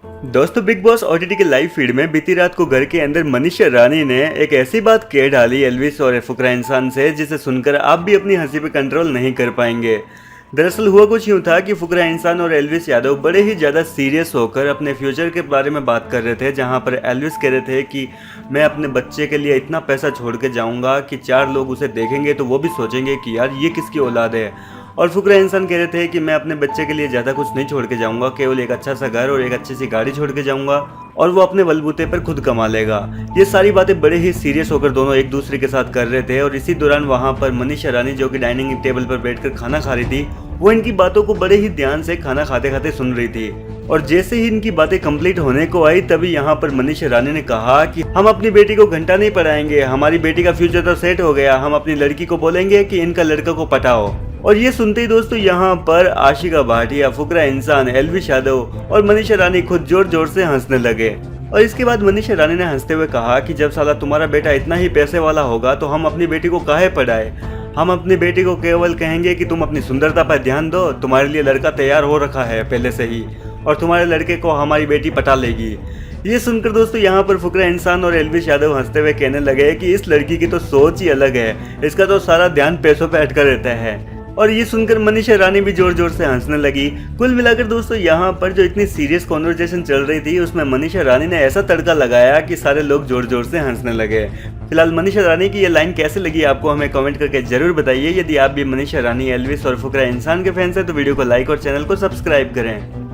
दोस्तों, big boss OTT के live feed में बीती रात को घर के अंदर मनीषा रानी ने एक ऐसी बात कह डाली एल्विस और फुकरा इंसान से, जिसे सुनकर आप भी अपनी हंसी पे कंट्रोल नहीं कर पाएंगे। दरअसल हुआ कुछ यूं था कि फुकरा इंसान और एल्विस यादव बड़े ही ज़्यादा सीरियस होकर अपने फ्यूचर के बारे में बात कर रहे थे, जहां पर एल्विस कह रहे थे कि मैं अपने बच्चे के लिए इतना पैसा छोड़ के जाऊंगा कि 4 लोग उसे देखेंगे तो वो भी सोचेंगे कि यार ये किसकी औलाद है। और फुकरा इंसान कह रहे थे कि मैं अपने बच्चे के लिए ज़्यादा कुछ नहीं छोड़ के जाऊंगा, केवल एक अच्छा सा घर और एक अच्छी सी गाड़ी छोड़ के जाऊंगा और वो अपने बलबूते पर खुद कमा लेगा। ये सारी बातें बड़े ही सीरियस होकर दोनों एक दूसरे के साथ कर रहे थे। और इसी दौरान वहाँ पर मनीषा रानी, जो कि डाइनिंग टेबल पर बैठकर खाना खा रही थी, वो इनकी बातों को बड़े ही ध्यान से खाना खाते खाते सुन रही थी। और जैसे ही इनकी बातें कंप्लीट होने को आई, तभी यहाँ पर मनीषा रानी ने कहा कि हम अपनी बेटी को घंटा नहीं पढ़ाएंगे, हमारी बेटी का फ्यूचर तो सेट हो गया, हम अपनी लड़की को बोलेंगे कि इनका लड़का को पटाओ। और ये सुनते ही दोस्तों यहाँ पर आशिका भाटिया, फुकरा इंसान, एल्विस यादव और मनीषा रानी खुद जोर जोर से हंसने लगे। और इसके बाद मनीषा रानी ने हंसते हुए कहा कि जब साला तुम्हारा बेटा इतना ही पैसे वाला होगा तो हम अपनी बेटी को काहे पढ़ाए, हम अपनी बेटी को केवल कहेंगे कि तुम अपनी सुंदरता पर ध्यान दो, तुम्हारे लिए लड़का तैयार हो रखा है पहले से ही और तुम्हारे लड़के को हमारी बेटी पटा लेगी। ये सुनकर दोस्तों यहाँ पर फुकरा इंसान और एल्विस यादव हंसते हुए कहने लगे कि इस लड़की की तो सोच ही अलग है, इसका तो सारा ध्यान पैसों पे अटका रहता है। और ये सुनकर मनीषा रानी भी जोर जोर से हंसने लगी। कुल मिलाकर दोस्तों यहाँ पर जो इतनी सीरियस कॉन्वर्जेशन चल रही थी, उसमें मनीषा रानी ने ऐसा तड़का लगाया कि सारे लोग जोर जोर से हंसने लगे। फिलहाल मनीषा रानी की ये लाइन कैसे लगी आपको, हमें कमेंट करके जरूर बताइए। यदि आप भी मनीषा रानी, एल्विस और फुकरा इंसान के फैंस हैं तो वीडियो को लाइक और चैनल को सब्सक्राइब करें।